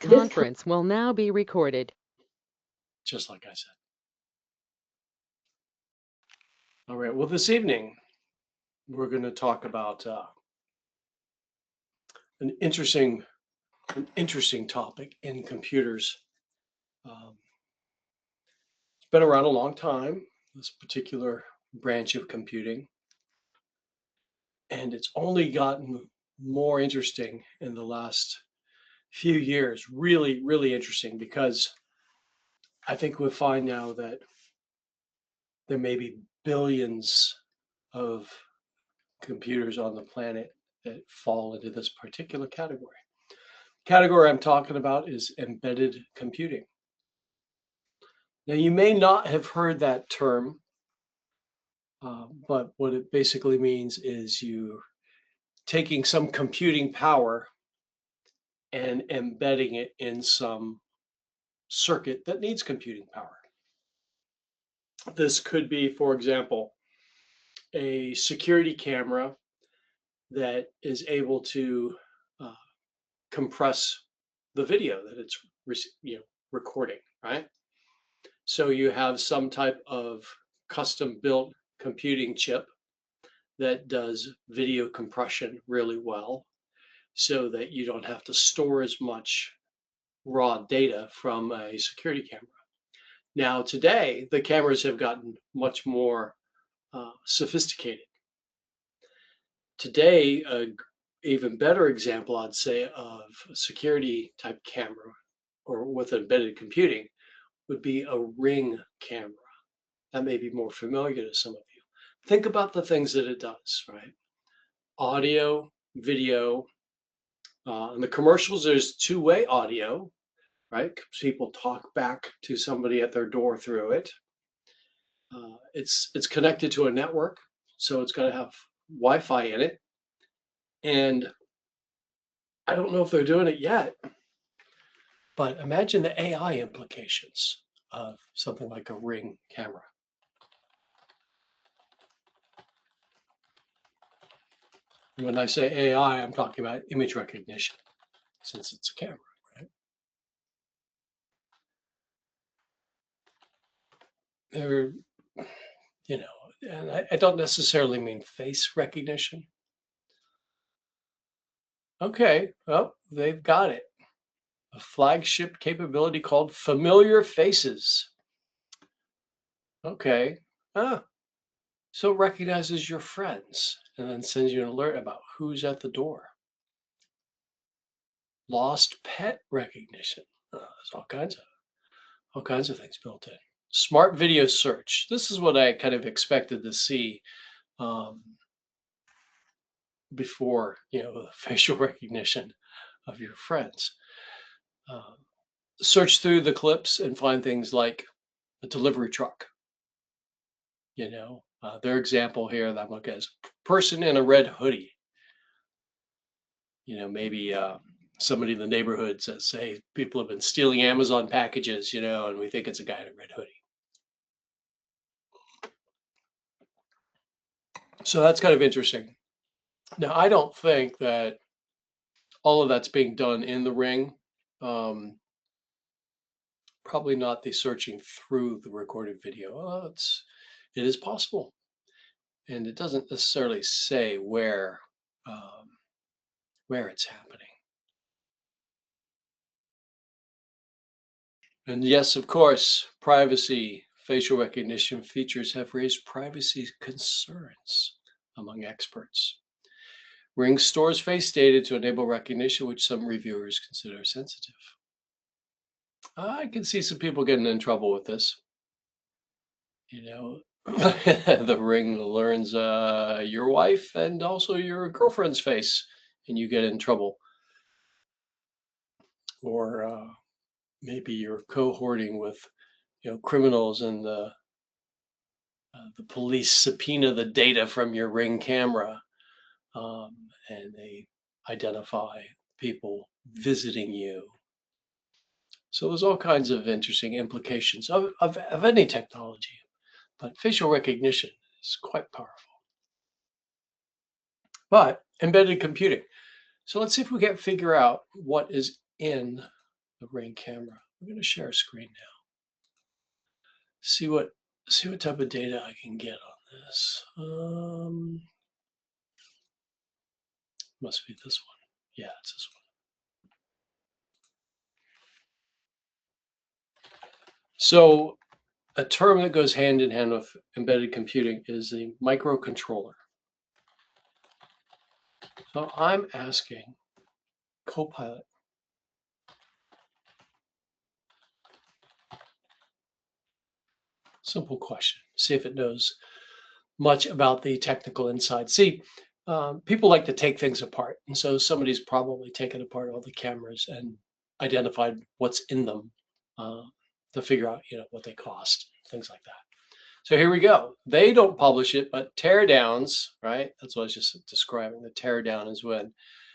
This conference will now be recorded. Just like I said. All right, well, this evening we're going to talk about an interesting topic in computers. It's been around a long time, this particular branch of computing, and it's only gotten more interesting in the last few years. Really, really interesting, because I think we'll find now that there may be billions of computers on the planet that fall into this particular category. Category I'm talking about is embedded computing. Now, you may not have heard that term, but what it basically means is you taking some computing power and embedding it in some circuit that needs computing power. This could be, for example, a security camera that is able to compress the video that it's recording, right? So you have some type of custom built computing chip that does video compression really well, so that you don't have to store as much raw data from a security camera. Now, today, the cameras have gotten much more sophisticated. Today, an even better example, I'd say, of a security type camera or with embedded computing would be a Ring camera. That may be more familiar to some of you. Think about the things that it does, right? Audio, video. In the commercials, there's two-way audio, right? People talk back to somebody at their door through it. It's connected to a network, so it's got to have Wi-Fi in it. And I don't know if they're doing it yet, but imagine the AI implications of something like a Ring camera. When I say AI, I'm talking about image recognition, since it's a camera, right? There, and I don't necessarily mean face recognition. Okay, well, they've got it. A flagship capability called Familiar Faces. Okay, so it recognizes your friends and then sends you an alert about who's at the door. Lost pet recognition. There's all kinds of things built in. Smart video search. This is what I kind of expected to see before, the facial recognition of your friends. Search through the clips and find things like a delivery truck. Their example here that I'm looking at is person in a red hoodie. Maybe somebody in the neighborhood says, say, people have been stealing Amazon packages, and we think it's a guy in a red hoodie. So that's kind of interesting. Now, I don't think that all of that's being done in the Ring. Probably not the searching through the recorded video. It is possible, and it doesn't necessarily say where it's happening. And yes, of course, privacy. Facial recognition features have raised privacy concerns among experts. Ring stores face data to enable recognition, which some reviewers consider sensitive. I can see some people getting in trouble with this. The Ring learns your wife and also your girlfriend's face, and you get in trouble. Or maybe you're cohorting with, criminals, and the police subpoena the data from your Ring camera, and they identify people visiting you. So there's all kinds of interesting implications of any technology, but facial recognition is quite powerful. But embedded computing. So let's see if we can figure out what is in the Ring camera. I'm going to share a screen now. See what type of data I can get on this. Must be this one. Yeah, it's this one. So a term that goes hand in hand with embedded computing is the microcontroller. So I'm asking Copilot, simple question, see if it knows much about the technical inside. See, people like to take things apart. And so somebody's probably taken apart all the cameras and identified what's in them uh, to figure out, what they cost, things like that. So here we go. They don't publish it, but teardowns, right? That's what I was just describing. The teardown is when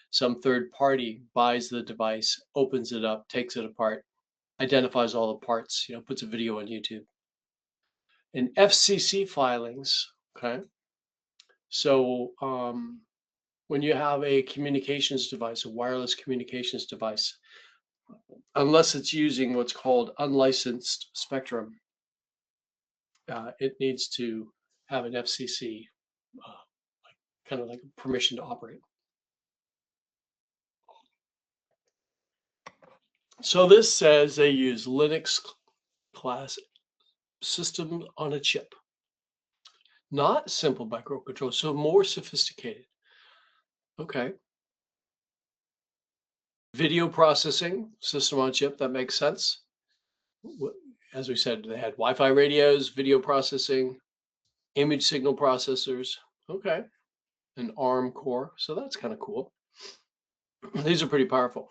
some third party buys the device, opens it up, takes it apart, identifies all the parts, puts a video on YouTube. In FCC filings, okay? So when you have a communications device, a wireless communications device, unless it's using what's called unlicensed spectrum, it needs to have an FCC, kind of like permission to operate. So this says they use Linux class system on a chip, not simple microcontroller, so more sophisticated. Okay. Video processing system on a chip, that makes sense. As we said, they had Wi-Fi radios, video processing, image signal processors. Okay. An ARM core. So that's kind of cool. These are pretty powerful.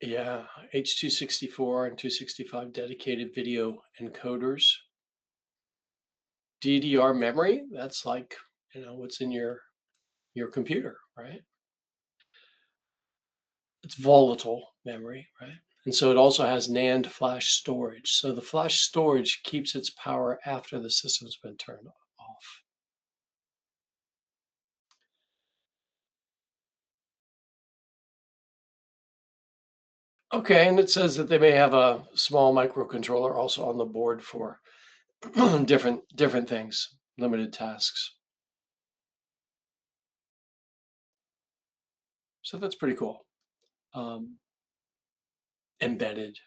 Yeah, H.264 and 265 dedicated video encoders. DDR memory, that's like, what's in your computer, right? It's volatile memory, right? And so it also has NAND flash storage. So the flash storage keeps its power after the system's been turned off. Okay, and it says that they may have a small microcontroller also on the board for different things, limited tasks. So that's pretty cool. Embedded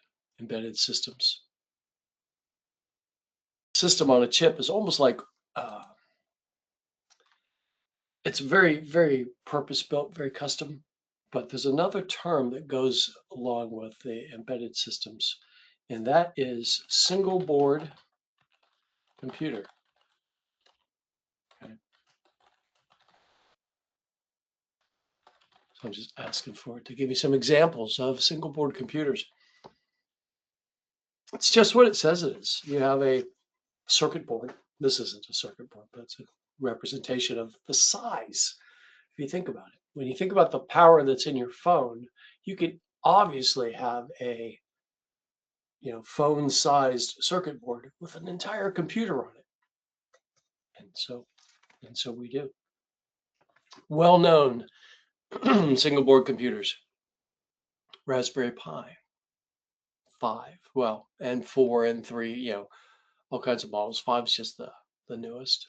systems. System on a chip is almost like it's very, very purpose-built, very custom. But there's another term that goes along with the embedded systems, and that is single board computer. Okay. So I'm just asking for it to give me some examples of single board computers. It's just what it says it is. You have a circuit board. This isn't a circuit board, but it's a representation of the size. If you think about it, when you think about the power that's in your phone, you could obviously have a phone-sized circuit board with an entire computer on it. And so we do. Well-known single board computers, Raspberry Pi 5, well, and 4 and 3, all kinds of models. 5 is just the newest.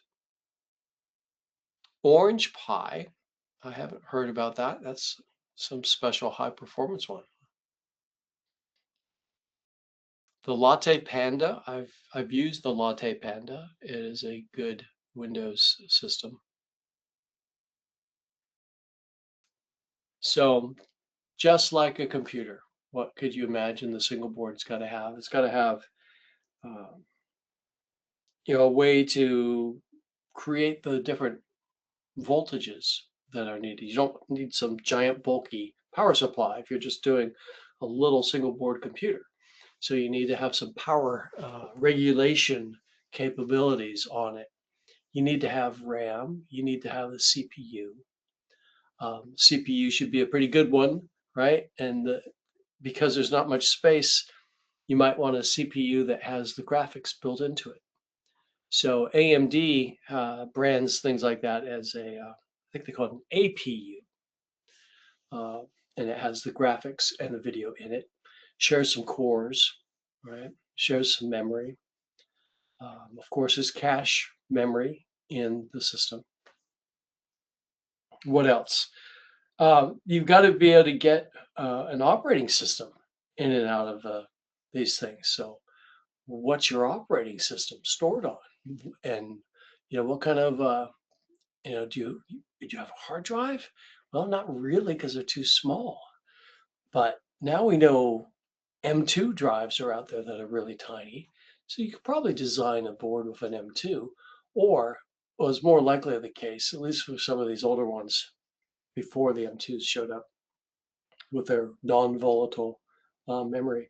Orange Pi, I haven't heard about that. That's some special high performance one. The Latte Panda, I've used the Latte Panda. It is a good Windows system. So just like a computer, what could you imagine the single board's got to have? It's got to have, a way to create the different voltages that are needed. You don't need some giant bulky power supply if you're just doing a little single board computer. So you need to have some power regulation capabilities on it. You need to have RAM. You need to have the CPU. CPU should be a pretty good one, right? And because there's not much space, you might want a CPU that has the graphics built into it. So AMD brands things like that as I think they call it an APU. and it has the graphics and the video in it. Shares some cores, right? Shares some memory. Of course, there's cache memory in the system. What else? You've got to be able to get an operating system in and out of these things. So, what's your operating system stored on? And what kind of do you have a hard drive? Well, not really, because they're too small. But now we know M2 drives are out there that are really tiny. So you could probably design a board with an M2, or was more likely the case, at least for some of these older ones before the M2s showed up with their non-volatile memory.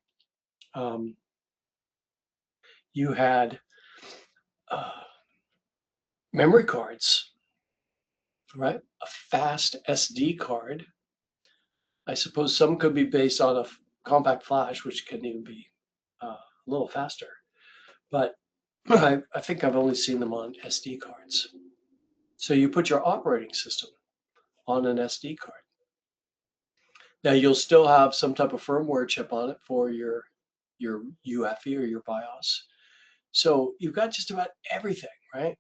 Um, you had memory cards, right? A fast SD card. I suppose some could be based on a compact flash, which can even be a little faster. But I think I've only seen them on SD cards. So you put your operating system on an SD card. Now you'll still have some type of firmware chip on it for your UEFI or your BIOS. So you've got just about everything, right?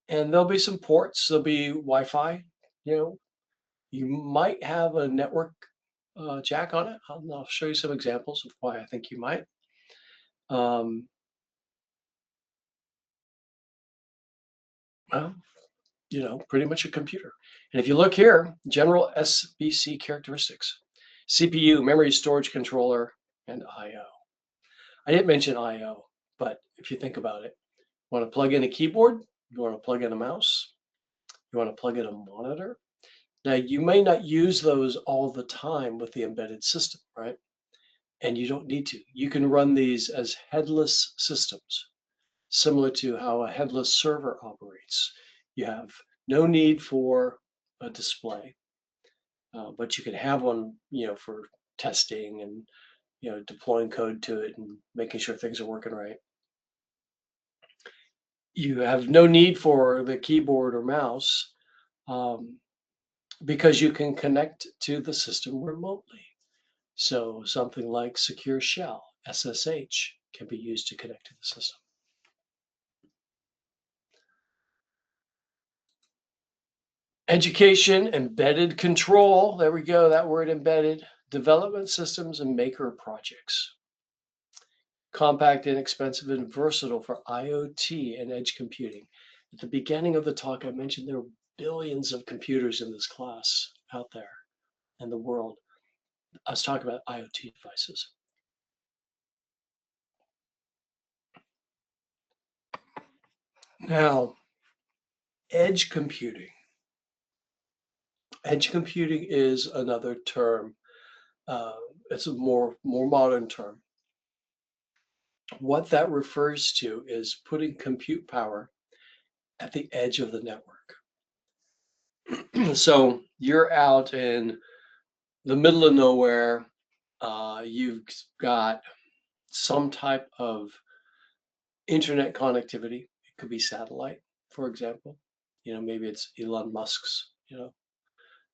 And there'll be some ports. There'll be Wi-Fi. You might have a network jack on it. I'll show you some examples of why I think you might. Um, well, pretty much a computer. And if you look here, general SBC characteristics, CPU, memory storage controller, and I/O. I didn't mention I/O, but if you think about it, you want to plug in a keyboard, you want to plug in a mouse, you want to plug in a monitor. Now, you may not use those all the time with the embedded system, right? And you don't need to. You can run these as headless systems, similar to how a headless server operates. You have no need for a display, but you can have one, for testing and, deploying code to it and making sure things are working right. You have no need for the keyboard or mouse because you can connect to the system remotely. So something like Secure Shell, SSH, can be used to connect to the system. Education, embedded control, there we go, that word embedded, development systems and maker projects. Compact, inexpensive, and versatile for IoT and edge computing. At the beginning of the talk, I mentioned there are billions of computers in this class out there in the world. I was talking about IoT devices. Now, edge computing. Edge computing is another term. It's a more modern term. What that refers to is putting compute power at the edge of the network. So you're out in the middle of nowhere. You've got some type of internet connectivity. It could be satellite, for example. Maybe it's Elon Musk's,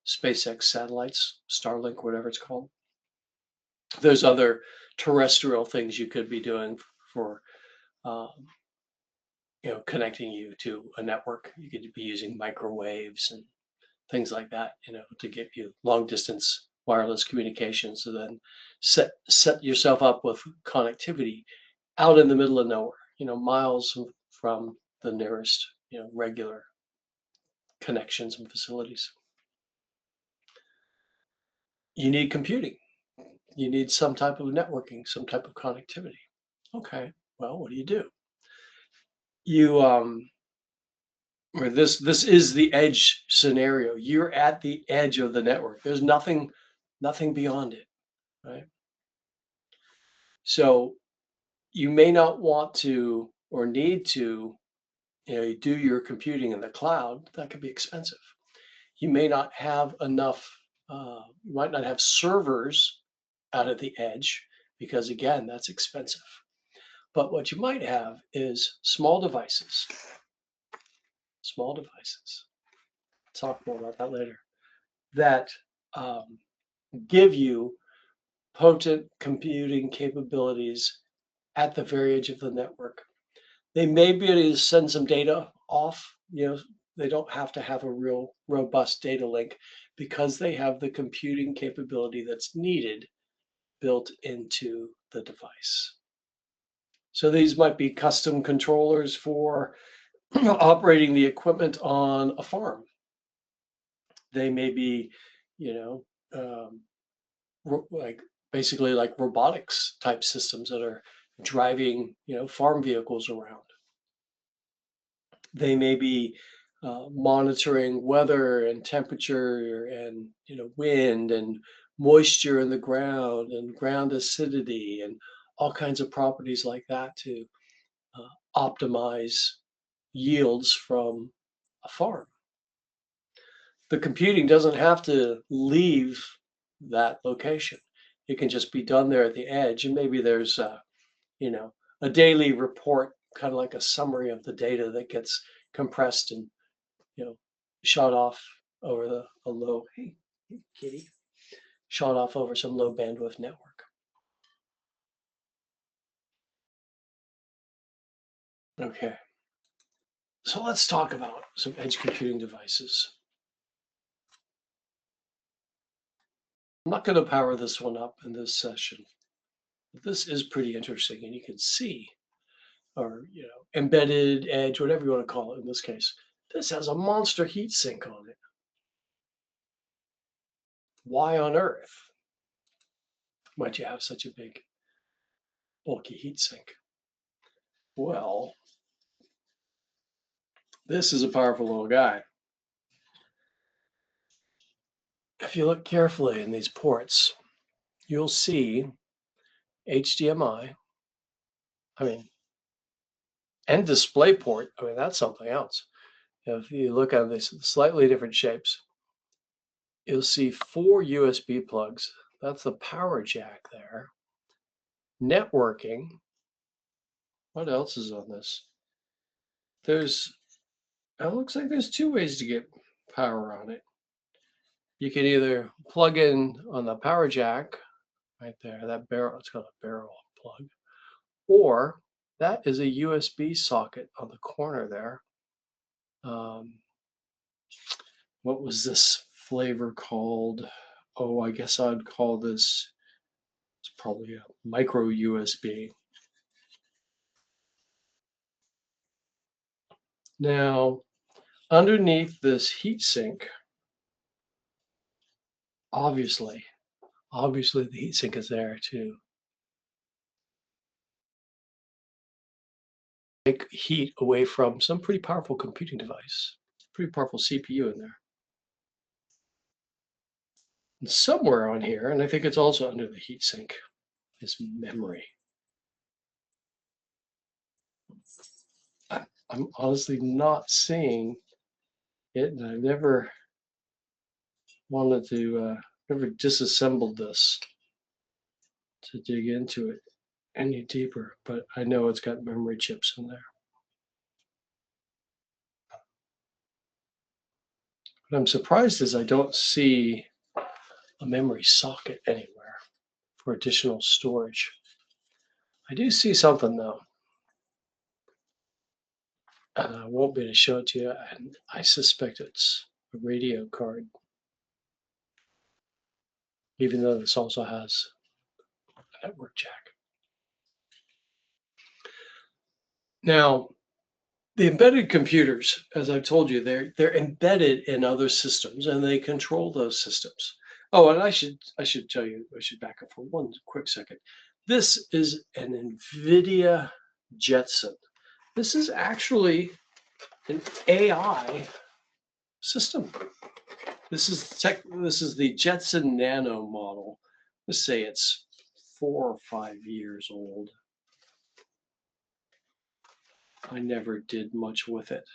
SpaceX satellites, Starlink, whatever it's called. There's other terrestrial things you could be doing for connecting you to a network. You could be using microwaves and things like that, to get you long distance wireless communication. So then set yourself up with connectivity out in the middle of nowhere, miles from the nearest, regular connections and facilities. You need computing. You need some type of networking, some type of connectivity. Okay, well, what do? You or this is the edge scenario. You're at the edge of the network. There's nothing beyond it, right? So you may not want to or need to, do your computing in the cloud. That could be expensive. You may not have enough. You might not have servers out at the edge because, again, that's expensive. But what you might have is small devices. Small devices. Talk more about that later. That give you potent computing capabilities at the very edge of the network. They may be able to send some data off, they don't have to have a real robust data link because they have the computing capability that's needed built into the device. So these might be custom controllers for operating the equipment on a farm. They may be, you know, um, like basically like robotics type systems that are driving, farm vehicles around. They may be monitoring weather and temperature and wind and moisture in the ground and ground acidity and all kinds of properties like that to optimize yields from a farm. The computing doesn't have to leave that location. It can just be done there at the edge, and maybe there's you know a daily report, kind of like a summary of the data that gets compressed and you know shot off over a low hey kitty shot off over some low bandwidth network. Okay, so let's talk about some edge computing devices. I'm not going to power this one up in this session, but this is pretty interesting, and you can see, or embedded edge, whatever you want to call it in this case. This has a monster heat sink on it. Why on earth might you have such a big, bulky heat sink? Well, this is a powerful little guy. If you look carefully in these ports, you'll see HDMI, and DisplayPort. That's something else. If you look at these slightly different shapes, you'll see 4 USB plugs. That's the power jack there. Networking. What else is on this? It looks like there's 2 ways to get power on it. You can either plug in on the power jack right there, that barrel, it's called a barrel plug, or that is a USB socket on the corner there. What was this flavor called? Oh, I guess I'd call this, it's probably a micro USB. Now, underneath this heatsink, obviously the heatsink is there to take heat away from some pretty powerful computing device, pretty powerful CPU in there. And somewhere on here, and I think it's also under the heatsink, is memory. I'm honestly not seeing it, and I've never wanted to, never disassembled this to dig into it any deeper, but I know it's got memory chips in there. What I'm surprised is I don't see a memory socket anywhere for additional storage. I do see something though, and I won't be able to show it to you, and I suspect it's a radio card, even though this also has a network jack. Now, the embedded computers, as I've told you, they're embedded in other systems and they control those systems. Oh, and I should tell you, I should back up for one quick second. This is an NVIDIA Jetson. This is actually an AI system. This is the jetsonnano model. Let's say it's 4 or 5 years old. I never did much with it.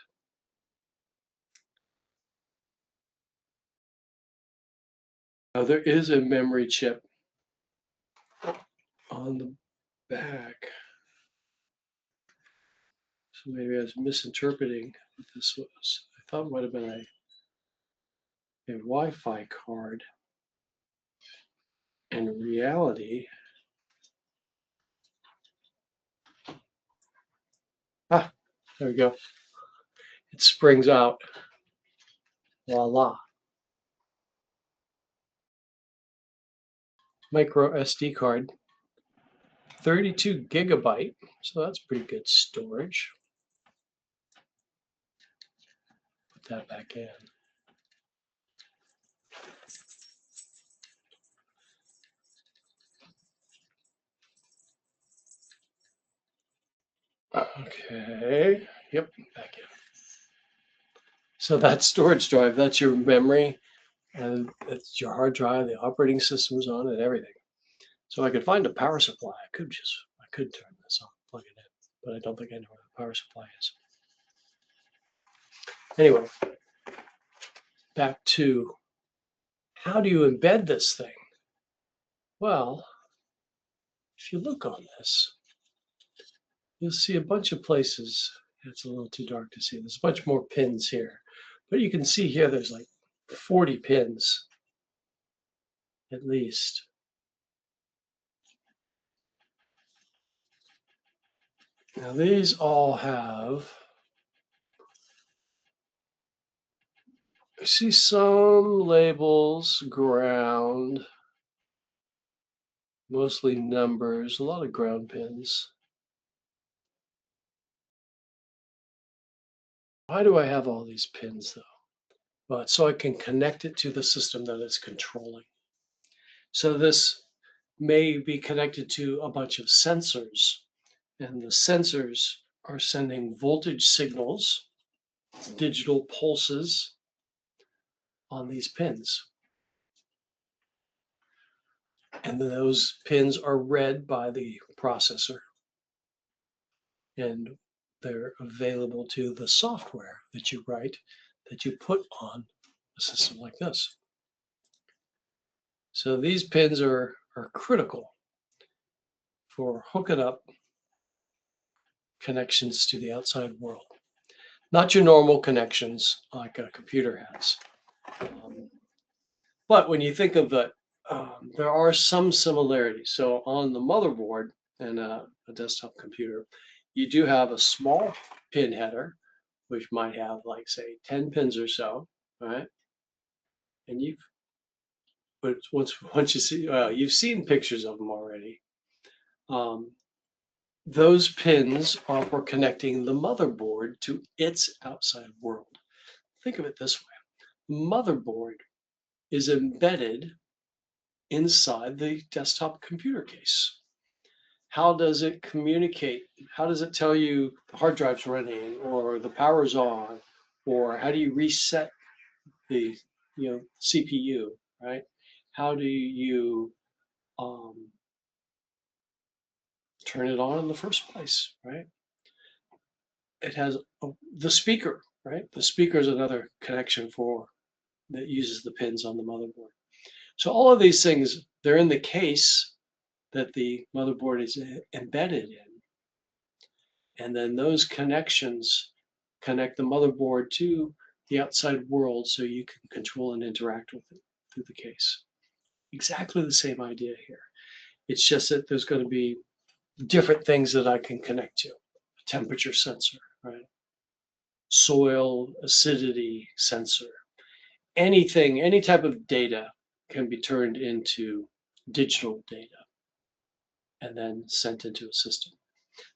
Now there is a memory chip on the back. So maybe I was misinterpreting what this was. I thought it might have been a Wi-Fi card. reality, there we go. It springs out. Voila. Micro SD card. 32 gigabyte. So that's pretty good storage. Put that back in. Okay. Yep. Back in. So that storage drive, that's your memory, and it's your hard drive, the operating system's on it, everything. So I could find a power supply. I could turn this on, plug it in, but I don't think I know where the power supply is. Anyway, back to how do you embed this thing? Well, if you look on this, you'll see a bunch of places. It's a little too dark to see. There's a bunch more pins here, but you can see here there's like 40 pins at least. Now these all have, I see some labels, ground, mostly numbers, a lot of ground pins. Why do I have all these pins though? Well, so I can connect it to the system that it's controlling. So this may be connected to a bunch of sensors, and the sensors are sending voltage signals, digital pulses on these pins. And those pins are read by the processor, and they're available to the software that you write, that you put on a system like this. So these pins are critical for hooking up connections to the outside world. Not your normal connections like a computer has. But when you think of the, there are some similarities. So on the motherboard and a desktop computer, you do have a small pin header, which might have like say 10 pins or so, right? And but once you see, you've seen pictures of them already. Those pins are for connecting the motherboard to its outside world. Think of it this way. The motherboard is embedded inside the desktop computer case. How does it communicate? How does it tell you the hard drive's running or the power's on? Or how do you reset the CPU, right? How do you turn it on in the first place, right? It has the speaker, right? The speaker is another connection that uses the pins on the motherboard. So all of these things, they're in the case that the motherboard is embedded in. And then those connections connect the motherboard to the outside world so you can control and interact with it through the case. Exactly the same idea here. It's just that there's going to be different things that I can connect to. A temperature sensor, right? Soil acidity sensor. Anything, any type of data can be turned into digital data and then sent into a system.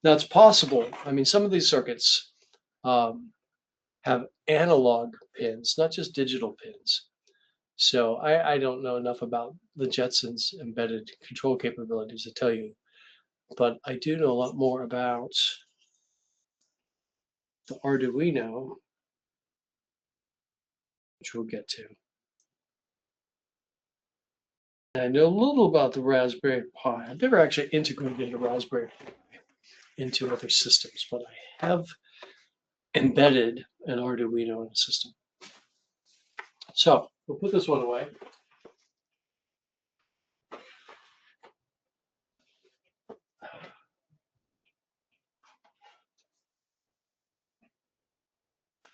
Now it's possible. I mean, some of these circuits have analog pins, not just digital pins. So I don't know enough about the Jetson's embedded control capabilities to tell you, but I do know a lot more about the Arduino, which we'll get to. And I know a little about the Raspberry Pi. I've never actually integrated a Raspberry Pi into other systems, but I have embedded an Arduino in a system. So we'll put this one away.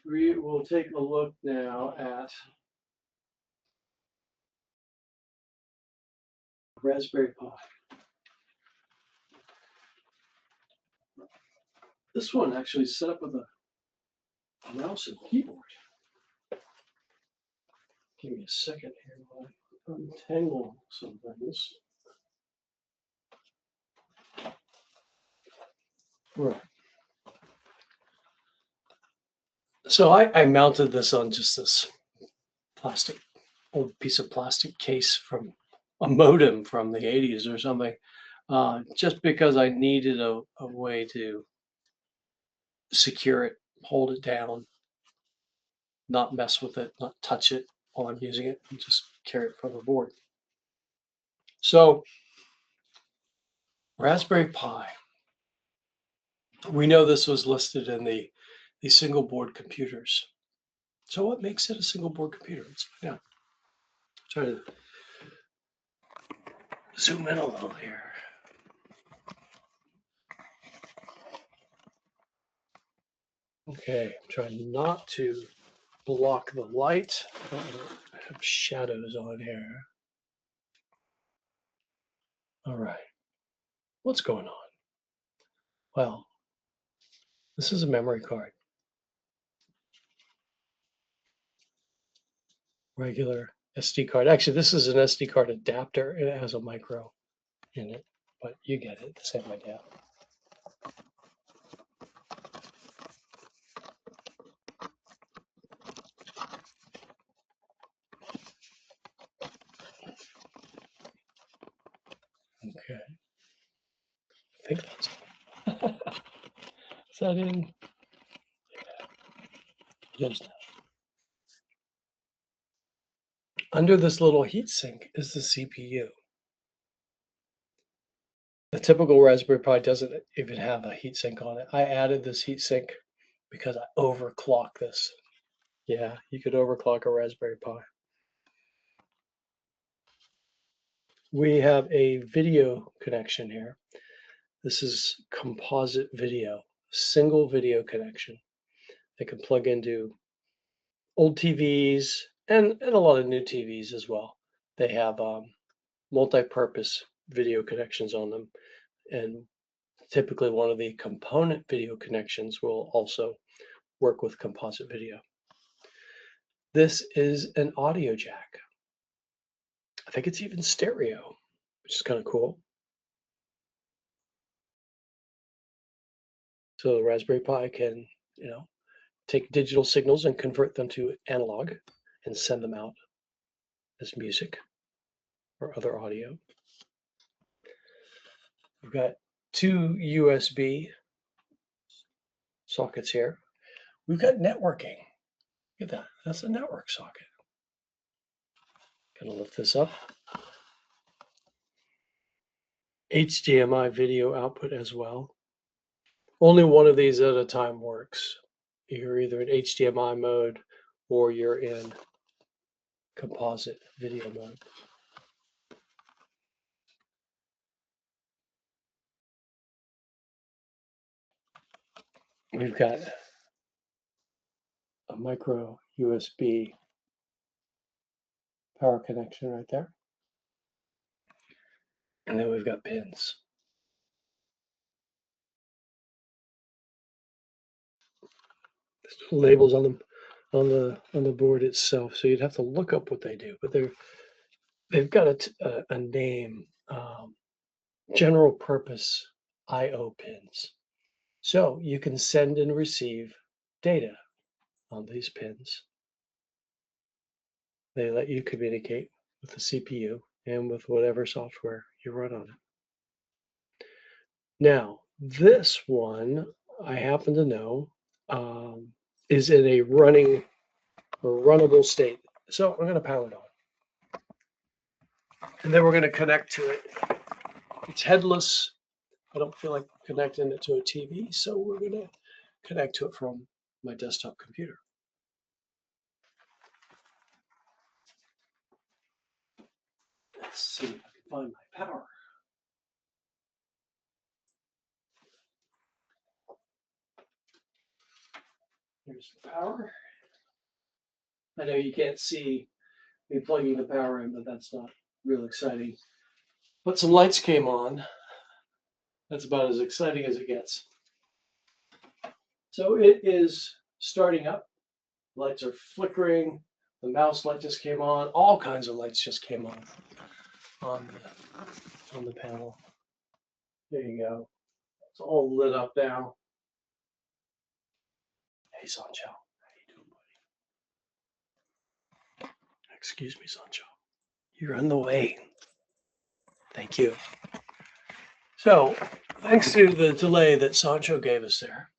We will take a look now at Raspberry Pi. This one actually is set up with a mouse and keyboard. Give me a second here while I untangle some things. Right. So I mounted this on just this plastic, old piece of plastic case from a modem from the 80s or something, just because I needed a way to secure it, hold it down, not mess with it, not touch it while I'm using it, and just carry it from the board. So Raspberry Pi, we know this was listed in the single board computers. So what makes it a single board computer? Let's find out. Try to zoom in a little here. Okay, I'm trying not to block the light. I have shadows on here. All right, what's going on? Well, this is a memory card. Regular SD card. Actually, this is an SD card adapter and it has a micro in it, but you get it, the same idea. Okay, I think that's is that in? Yes. Under this little heatsink is the CPU. The typical Raspberry Pi doesn't even have a heatsink on it. I added this heatsink because I overclock this. Yeah, you could overclock a Raspberry Pi. We have a video connection here. This is composite video, single video connection. They can plug into old TVs and a lot of new TVs as well. They have multi-purpose video connections on them, and typically one of the component video connections will also work with composite video. This is an audio jack. I think it's even stereo, which is kind of cool. So the Raspberry Pi can, take digital signals and convert them to analog and send them out as music or other audio. We've got two USB sockets here. We've got networking. Look at that. That's a network socket. Gonna lift this up. HDMI video output as well. Only one of these at a time works. You're either in HDMI mode or you're in composite video mode. We've got a micro USB power connection right there. And then we've got pins. Labels on them on the board itself, so you'd have to look up what they do, but they've got a name, general purpose I/O pins. So you can send and receive data on these pins. They let you communicate with the CPU and with whatever software you run on it. Now, this one I happen to know is in a running or runnable state. So I'm going to power it on. And then we're going to connect to it. It's headless. I don't feel like connecting it to a TV, so we're going to connect to it from my desktop computer. Let's see if I can find my power. Here's the power. I know you can't see me plugging the power in, but that's not real exciting. But some lights came on. That's about as exciting as it gets. So it is starting up. Lights are flickering. The mouse light just came on. All kinds of lights just came on the panel. There you go. It's all lit up now. Hey, Sancho. How you doing, buddy? Excuse me, Sancho. You're in the way. Thank you. So, thanks to the delay that Sancho gave us there,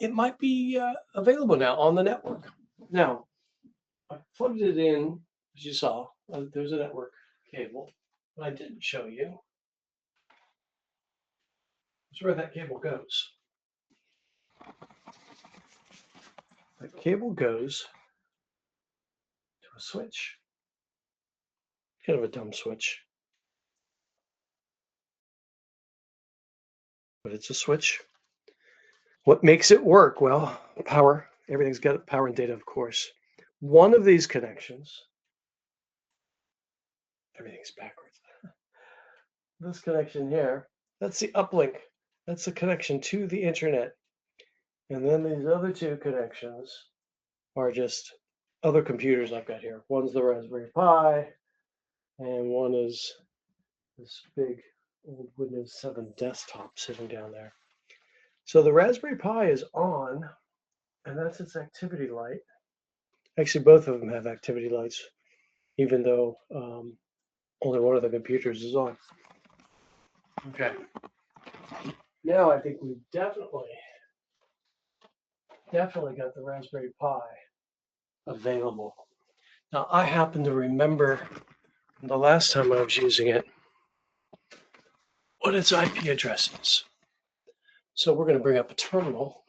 it might be available now on the network. Now, I plugged it in, as you saw. There's a network cable. What I didn't show you is where that cable goes. That cable goes to a switch. Kind of a dumb switch, but it's a switch. What makes it work? Well, power. Everything's got power and data, of course. One of these connections, everything's backwards. This connection here, that's the uplink. That's the connection to the internet. And then these other two connections are just other computers I've got here. One's the Raspberry Pi, and one is this big old Windows 7 desktop sitting down there. So the Raspberry Pi is on, and that's its activity light. Actually, both of them have activity lights, even though only one of the computers is on. Okay. Now I think we've definitely got the Raspberry Pi available. Now I happen to remember the last time I was using it, what its IP address is. So we're going to bring up a terminal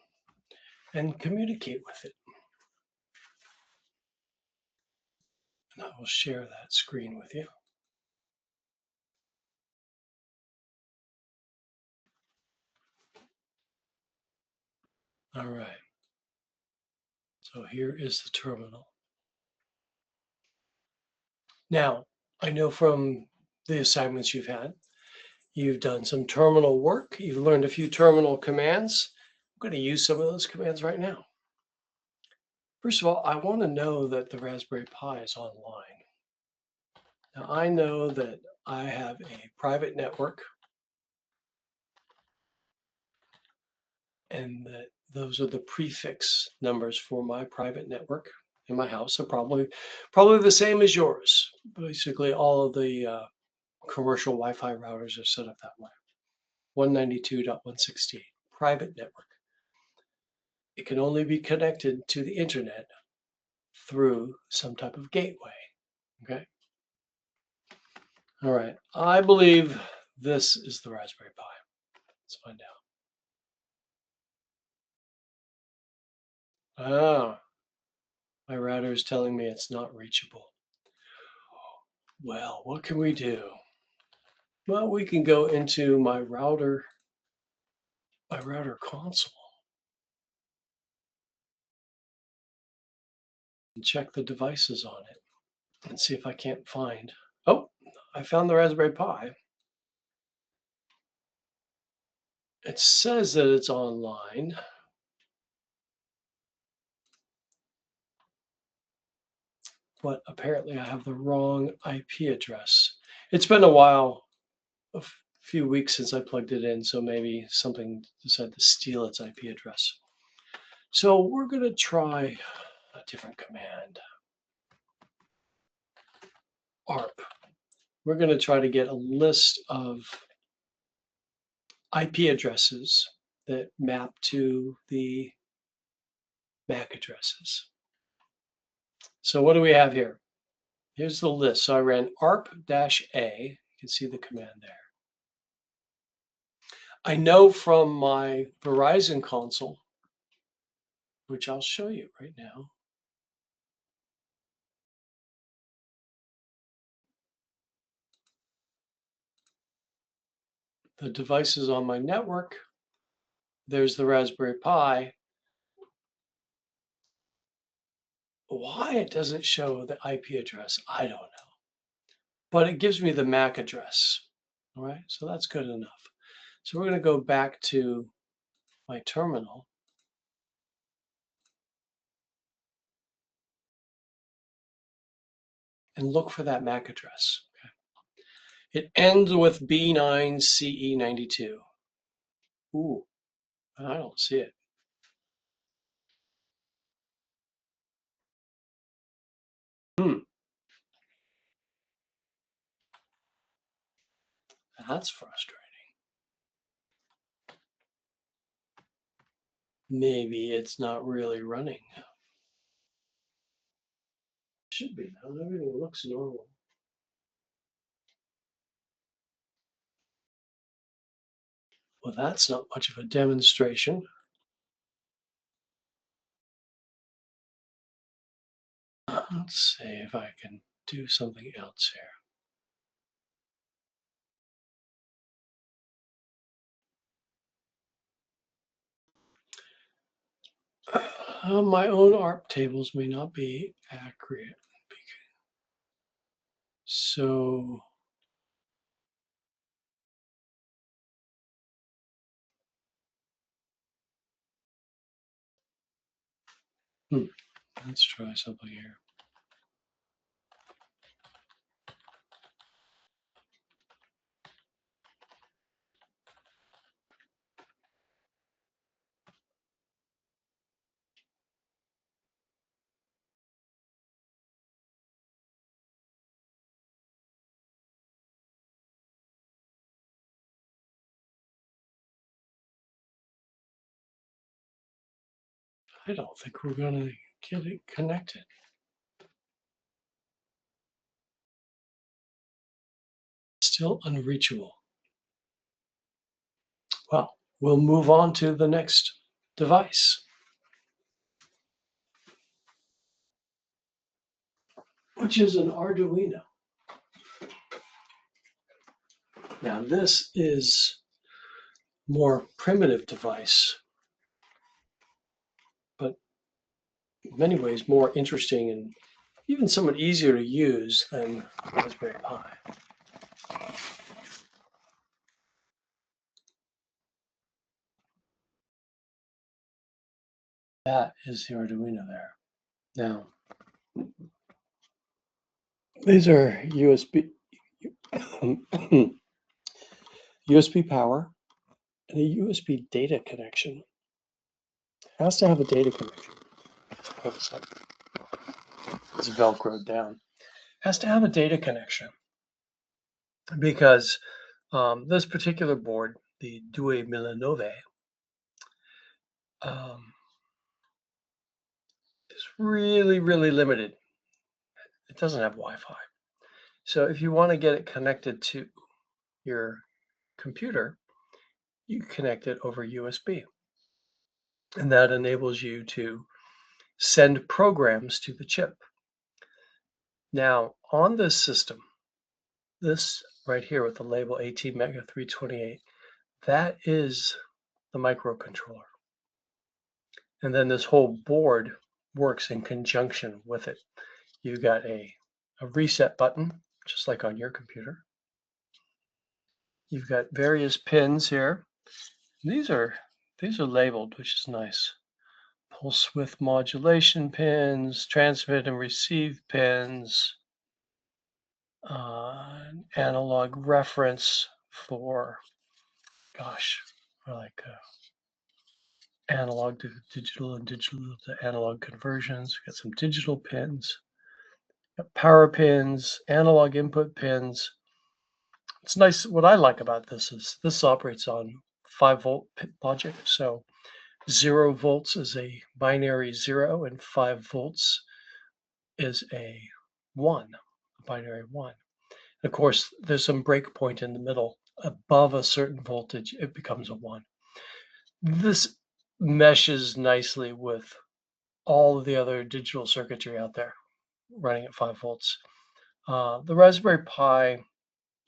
and communicate with it. And I will share that screen with you. All right. So here is the terminal. Now, I know from the assignments you've had, you've done some terminal work. You've learned a few terminal commands. I'm going to use some of those commands right now. First of all, I want to know that the Raspberry Pi is online. Now, I know that I have a private network and that those are the prefix numbers for my private network in my house. So probably the same as yours. Basically, all of the commercial Wi-Fi routers are set up that way. 192.168, private network. It can only be connected to the internet through some type of gateway. Okay. All right. I believe this is the Raspberry Pi. Let's find out. Ah, my router is telling me it's not reachable. Well, what can we do? Well, we can go into my router console and check the devices on it and see if I can't find. Oh, I found the Raspberry Pi. It says that it's online. But apparently I have the wrong IP address. It's been a while, a few weeks since I plugged it in, so maybe something decided to steal its IP address. So we're going to try a different command. ARP. We're going to try to get a list of IP addresses that map to the MAC addresses. So what do we have here? Here's the list. So I ran arp-a. You can see the command there. I know from my Verizon console, which I'll show you right now. The devices on my network, there's the Raspberry Pi. Why it doesn't show the IP address, I don't know. but it gives me the MAC address. All right, so that's good enough. So we're going to go back to my terminal. And look for that MAC address. Okay. It ends with B9CE92. Ooh, I don't see it. That's frustrating. Maybe it's not really running. Should be now. Everything looks normal. Well, that's not much of a demonstration. Let's see if I can do something else here. My own ARP tables may not be accurate. So let's try something here. I don't think we're going to get it connected. Still unreachable. Well, we'll move on to the next device, which is an Arduino. Now, this is a more primitive device, but in many ways more interesting and even somewhat easier to use than Raspberry Pi. That is the Arduino there. Now, these are USB USB power and a USB data connection. It has to have a data connection. It's Velcroed down. It has to have a data connection because this particular board, the 2009, is really, really limited. It doesn't have Wi-Fi. So if you want to get it connected to your computer, you connect it over USB. And that enables you to send programs to the chip. Now, on this system, this right here with the label ATmega328, that is the microcontroller. And then this whole board works in conjunction with it. You've got a reset button, just like on your computer. You've got various pins here. These are labeled, which is nice. Pulse width modulation pins, transmit and receive pins, analog reference for, gosh, like analog to digital and digital to analog conversions. We've got some digital pins, got power pins, analog input pins. It's nice. What I like about this is this operates on 5-volt logic. So 0 volts is a binary 0 and 5 volts is a 1, a binary 1. Of course, there's some breakpoint in the middle. Above a certain voltage, it becomes a 1. This meshes nicely with all of the other digital circuitry out there running at 5 volts. The Raspberry Pi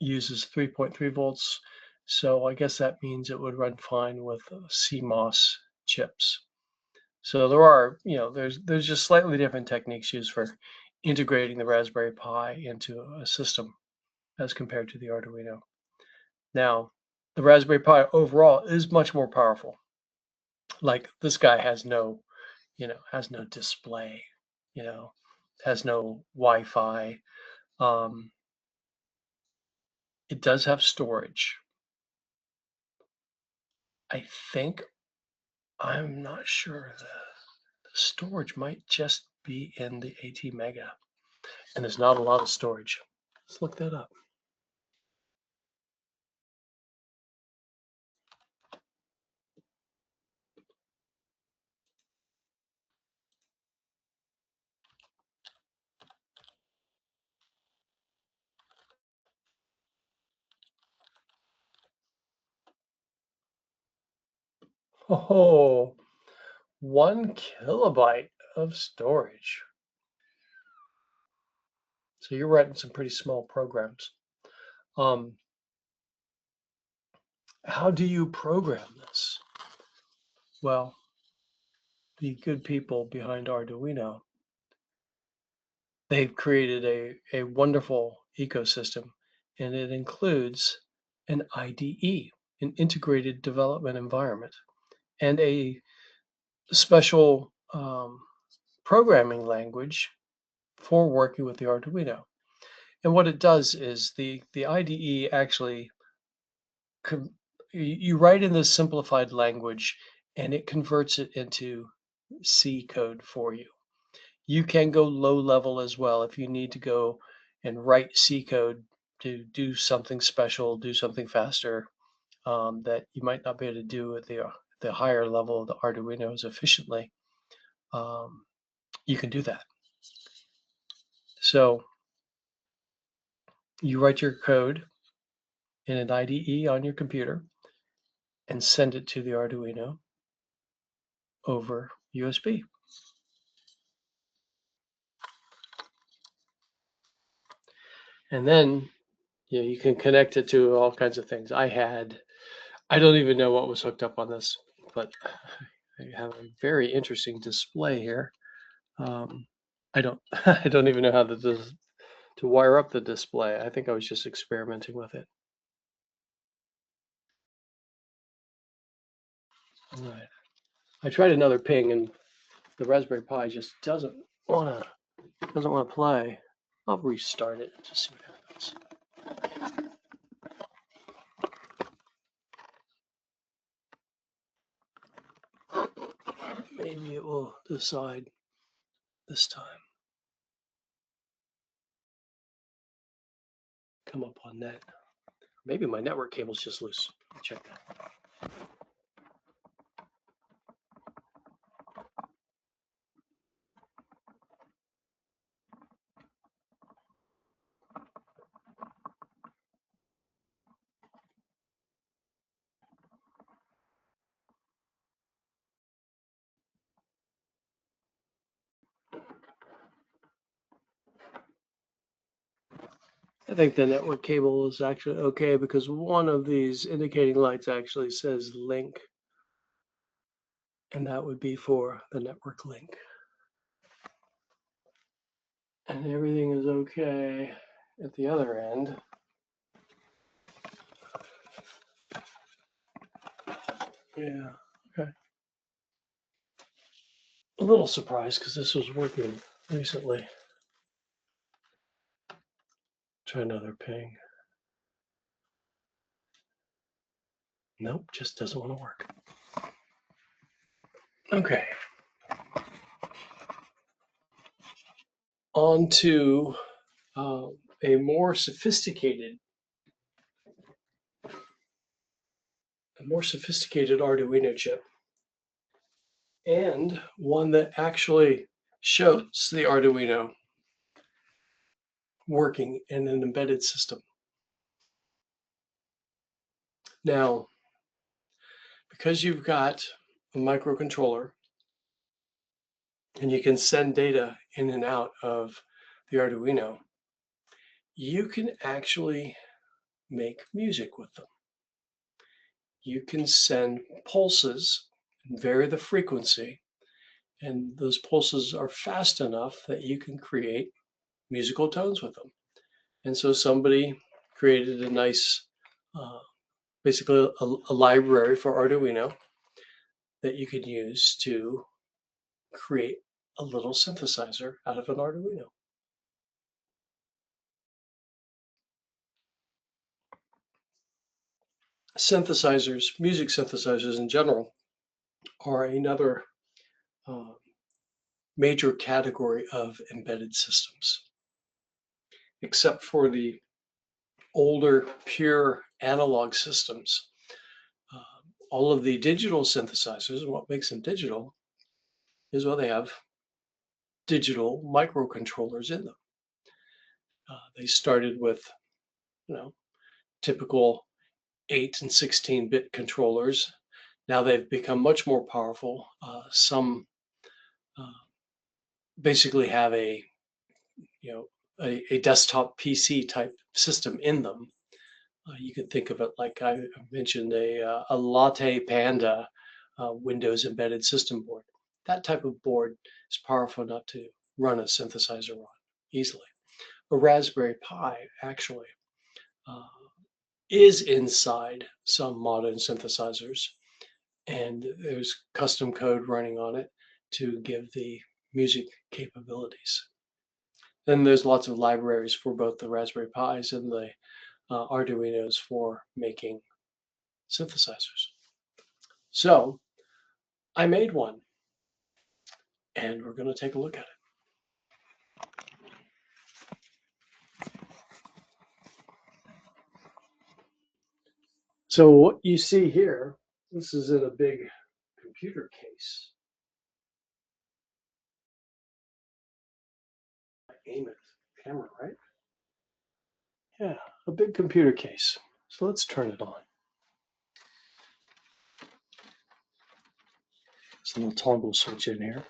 uses 3.3 volts, so I guess that means it would run fine with CMOS chips. So there are, there's just slightly different techniques used for integrating the Raspberry Pi into a system. as compared to the Arduino. Now, the Raspberry Pi overall is much more powerful. Like this guy has no, has no display, has no Wi-Fi. It does have storage. I think, I'm not sure, the storage might just be in the AT Mega, and there's not a lot of storage. Let's look that up. Oh, 1 kilobyte of storage. So you're writing some pretty small programs. How do you program this? Well, the good people behind Arduino, they've created a wonderful ecosystem, and it includes an IDE, an integrated development environment, and a special programming language for working with the Arduino. And what it does is the IDE actually, you write in this simplified language and it converts it into C code for you. You can go low level as well if you need to go and write C code to do something special, do something faster that you might not be able to do at the higher level of the Arduinos efficiently. You can do that. So you write your code in an IDE on your computer and send it to the Arduino over USB. And then you can connect it to all kinds of things. I don't even know what was hooked up on this, but I have a very interesting display here. I don't I don't even know how to wire up the display. I think I was just experimenting with it. All right. I tried another ping and the Raspberry Pi just doesn't want to play. I'll restart it and just see what happens. Maybe it will decide this time. Come up on net. Maybe my network cable's just loose. Check that. I think the network cable is actually okay because one of these indicating lights actually says link, and that would be for the network link. And everything is okay at the other end. Yeah, okay. A little surprised because this was working recently. Try another ping. Nope, just doesn't want to work. Okay. On to a more sophisticated Arduino chip, and one that actually shows the Arduino working in an embedded system. Now, because you've got a microcontroller and you can send data in and out of the Arduino, you can actually make music with them. You can send pulses and vary the frequency, and those pulses are fast enough that you can create musical tones with them. And so somebody created a nice, basically a library for Arduino that you could use to create a little synthesizer out of an Arduino. Synthesizers, music synthesizers in general, are another uh, major category of embedded systems. Except for the older, pure analog systems, all of the digital synthesizers, and what makes them digital is, well, they have digital microcontrollers in them. They started with, typical 8 and 16-bit controllers. Now they've become much more powerful. Some basically have a desktop PC type system in them. You could think of it like I mentioned, a Latte Panda Windows embedded system board. That type of board is powerful enough to run a synthesizer on easily. A Raspberry Pi actually is inside some modern synthesizers, and there's custom code running on it to give the music capabilities. Then there's lots of libraries for both the Raspberry Pis and the Arduinos for making synthesizers. So I made one, and we're going to take a look at it. So what you see here, this is in a big computer case. Aim at the camera, right? Yeah, a big computer case. So let's turn it on. There's a little toggle switch in here.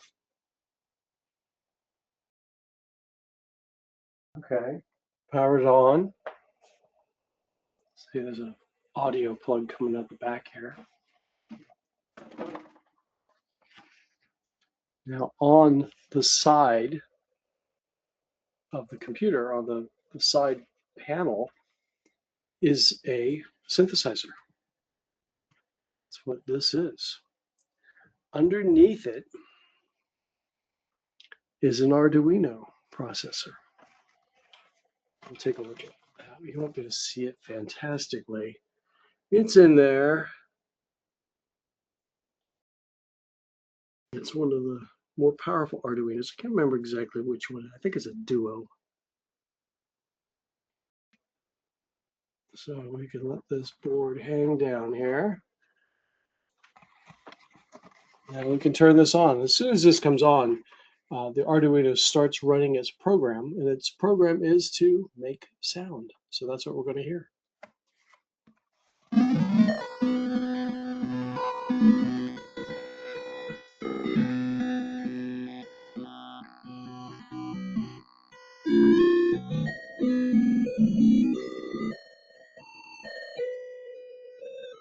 Okay, powered on. See, there's an audio plug coming out the back here. Now on the side of the computer, on the side panel, is a synthesizer. That's what this is. Underneath it is an Arduino processor. We'll take a look at that. You won't be able to see it fantastically. It's in there. It's one of the more powerful Arduinos. I can't remember exactly which one. I think it's a Duo. So we can let this board hang down here. And we can turn this on. As soon as this comes on, the Arduino starts running its program, and its program is to make sound. So that's what we're going to hear.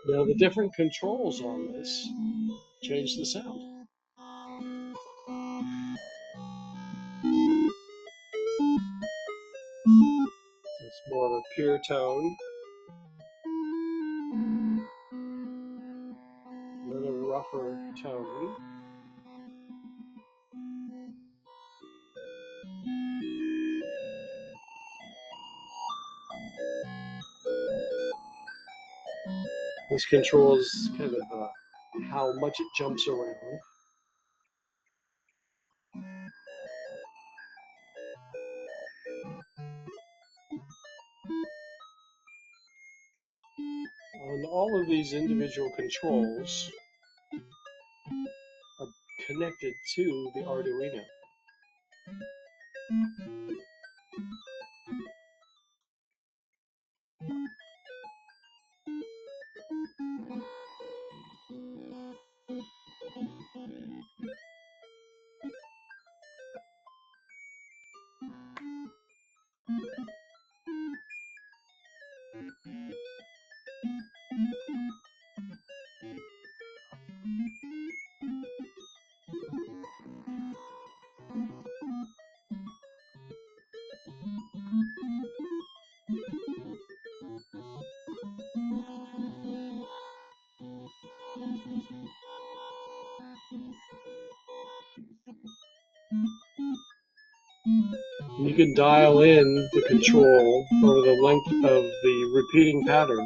Now the different controls on this change the sound. It's more of a pure tone, then a rougher tone. This controls kind of how much it jumps around. And all of these individual controls are connected to the Arduino. you could dial in the control over the length of the repeating pattern,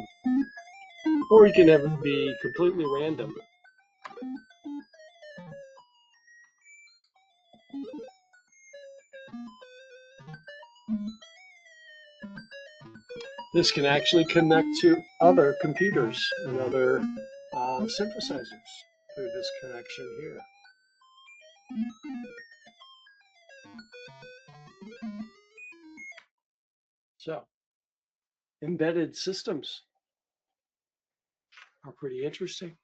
or you can have it be completely random. This can actually connect to other computers and other synthesizers through this connection here. So, embedded systems are pretty interesting.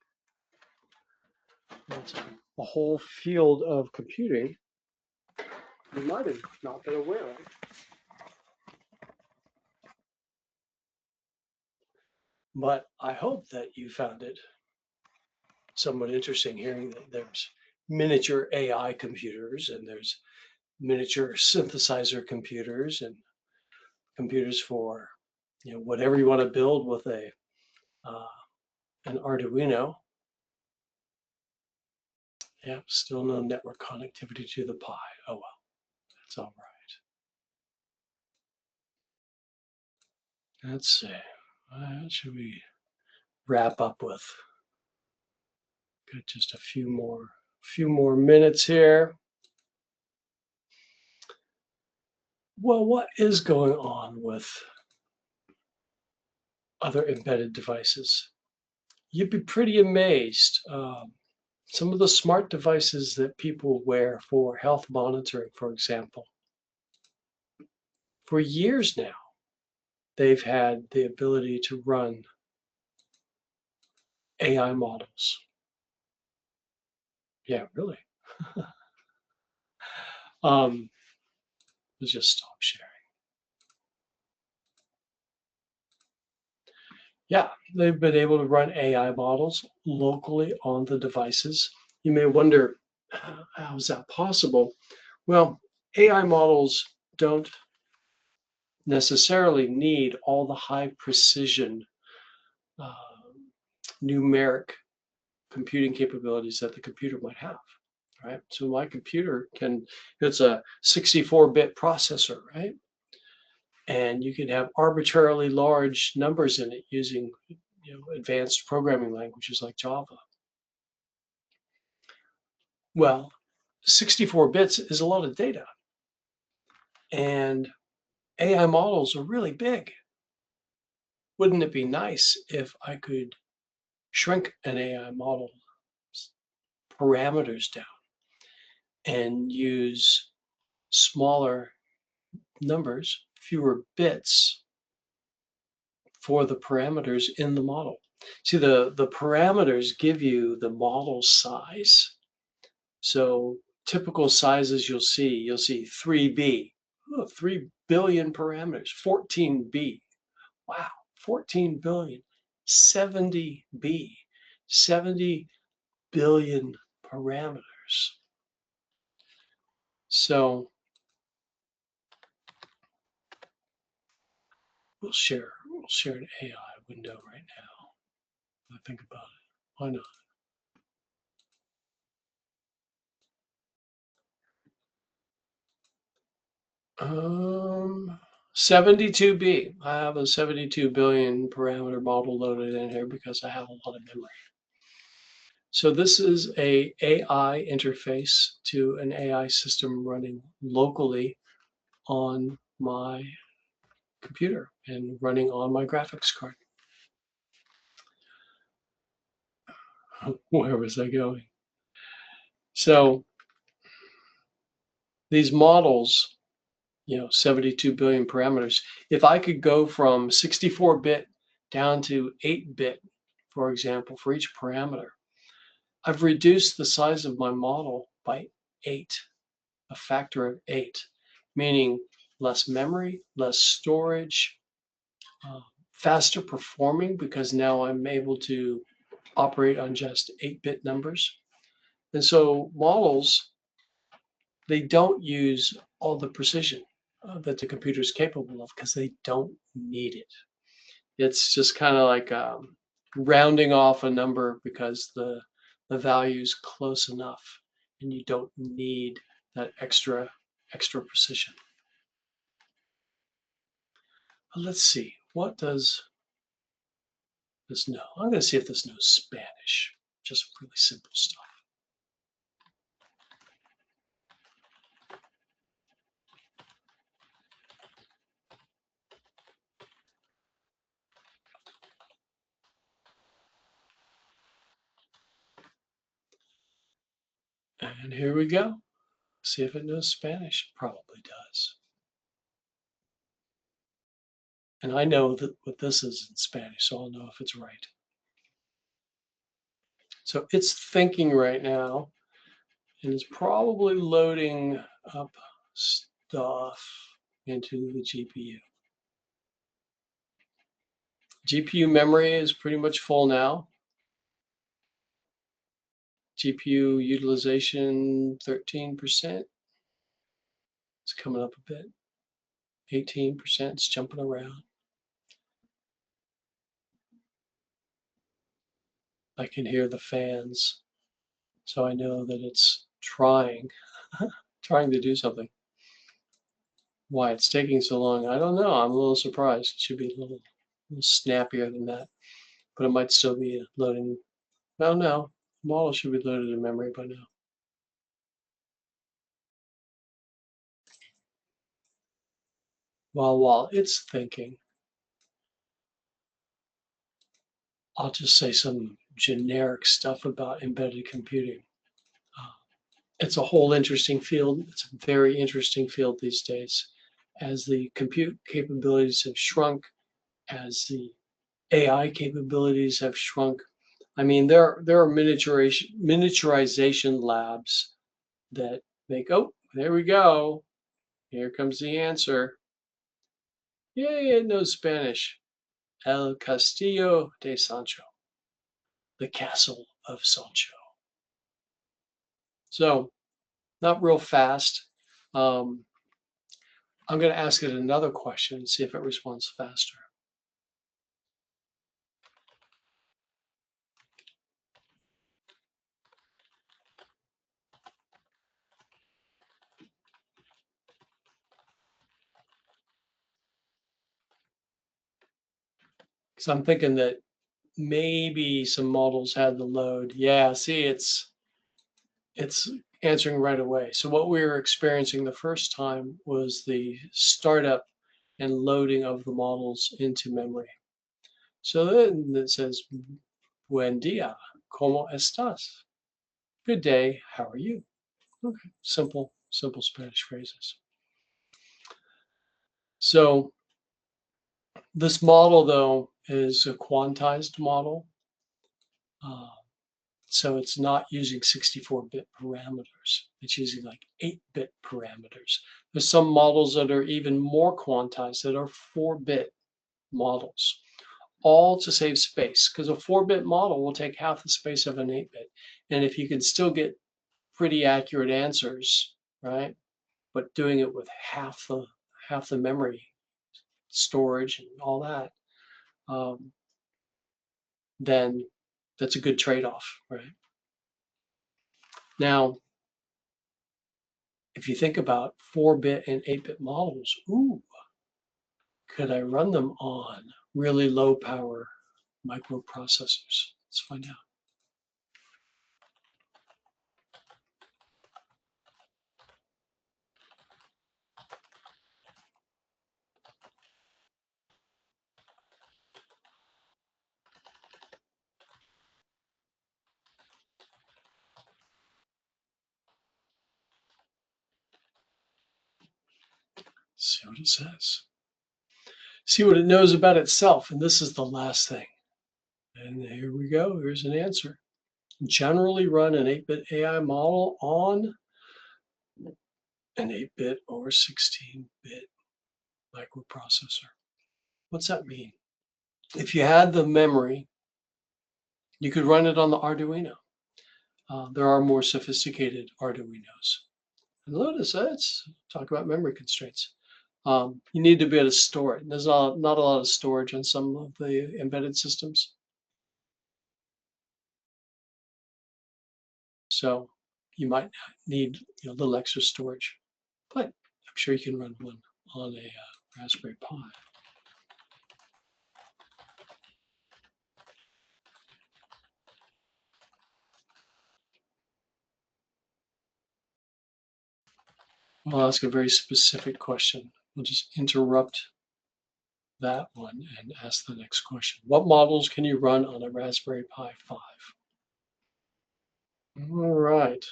It's a whole field of computing you might have not been aware of. But I hope that you found it somewhat interesting hearing that there's miniature AI computers and there's miniature synthesizer computers and computers for whatever you want to build with an arduino. Yeah, still no network connectivity to the Pi. Oh well, that's all right. Let's see. What should we wrap up with? Got just a few more minutes here. Well, what is going on with other embedded devices? You'd be pretty amazed. Some of the smart devices that people wear for health monitoring, for example, for years now, they've had the ability to run AI models. Yeah, really. Let's just stop sharing. Yeah, they've been able to run AI models locally on the devices. You may wonder, how is that possible? Well, AI models don't necessarily need all the high precision uh, numeric computing capabilities that the computer might have, right? So my computer it's a 64-bit processor, right? And you can have arbitrarily large numbers in it using advanced programming languages like Java. Well, 64 bits is a lot of data, and AI models are really big. Wouldn't it be nice if I could shrink an AI model parameters down and use smaller numbers, fewer bits for the parameters in the model? See, the parameters give you the model size. So typical sizes you'll see 3B, 3 billion parameters, 14B, wow, 14 billion, 70B, 70 billion parameters. So we'll share an AI window right now. I think about it. Why not? 72B. I have a 72 billion parameter model loaded in here because I have a lot of memory. So this is a AI interface to an AI system running locally on my computer and running on my graphics card. Where was I going? So these models, 72 billion parameters. If I could go from 64-bit down to 8-bit, for example, for each parameter, I've reduced the size of my model by 8, a factor of 8, meaning less memory, less storage, faster performing because now I'm able to operate on just 8-bit numbers. And so models, they don't use all the precision that the computer is capable of because they don't need it. It's just kind of like rounding off a number because the value is close enough and you don't need that extra precision. But let's see, what does this know? I'm going to see if this knows Spanish. Just really simple stuff. And here we go. See if it knows Spanish. Probably does. And I know that what this is in Spanish, so I'll know if it's right. So it's thinking right now, and it's probably loading up stuff into the GPU. GPU memory is pretty much full now. GPU utilization 13%. It's coming up a bit. 18%, it's jumping around. I can hear the fans, so I know that it's trying to do something. Why it's taking so long, I don't know. I'm a little surprised. It should be a little snappier than that, but it might still be loading. Oh no, the model should be loaded in memory by now. While it's thinking, I'll just say some generic stuff about embedded computing. It's a whole interesting field. It's a very interesting field these days. As the compute capabilities have shrunk, as the AI capabilities have shrunk. I mean, there are miniaturization labs that make, oh, there we go. Here comes the answer. Yay, it knows Spanish. El Castillo de Sancho, the castle of Sancho. So, not real fast. I'm going to ask it another question and see if it responds faster. So I'm thinking that maybe some models had the load. Yeah, see, it's answering right away. So what we were experiencing the first time was the startup and loading of the models into memory. So then it says, Buen dia, ¿cómo estás? Good day, how are you? Okay, simple Spanish phrases. So this model, though, is a quantized model. So it's not using 64-bit parameters. It's using like 8-bit parameters. There's some models that are even more quantized that are 4-bit models, all to save space, because a 4-bit model will take half the space of an 8-bit. And if you can still get pretty accurate answers, right, but doing it with half the memory storage and all that, then that's a good trade-off, right? Now, if you think about 4-bit and 8-bit models, ooh, could I run them on really low power microprocessors? Let's find out. See what it says. See what it knows about itself. And this is the last thing. And here we go. Here's an answer. Generally run an 8-bit AI model on an 8-bit or 16-bit microprocessor. What's that mean? If you had the memory, you could run it on the Arduino. There are more sophisticated Arduinos. And notice let's talk about memory constraints. You need to be able to store it. There's not a lot of storage on some of the embedded systems. So you might need a little extra storage, but I'm sure you can run one on a Raspberry Pi. I'll ask a very specific question. We'll just interrupt that one and ask the next question. What models can you run on a Raspberry Pi 5? All right.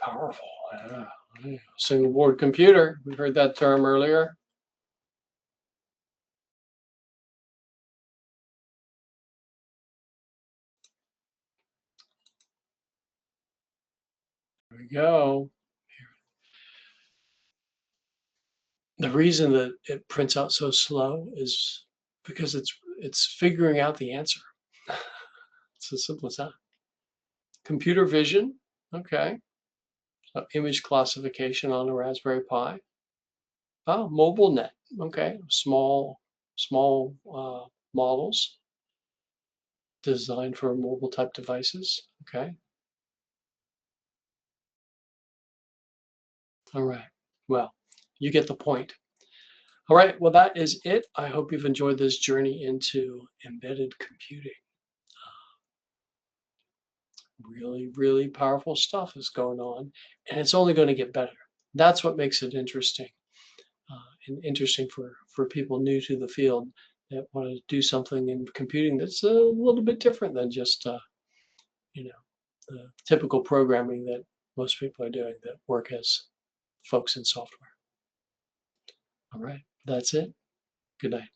Powerful. Yeah. Single board computer. We heard that term earlier. There we go. The reason that it prints out so slow is because it's figuring out the answer. It's as simple as that. Computer vision. Okay. So image classification on a Raspberry Pi. Oh, mobile net. Okay. Small models designed for mobile type devices. Okay. All right. Well, you get the point. All right. Well, that is it. I hope you've enjoyed this journey into embedded computing. Really, really powerful stuff is going on, and it's only going to get better. That's what makes it interesting, and interesting for people new to the field that want to do something in computing that's a little bit different than just you know the typical programming that most people are doing that work as folks in software. All right, that's it. Good night.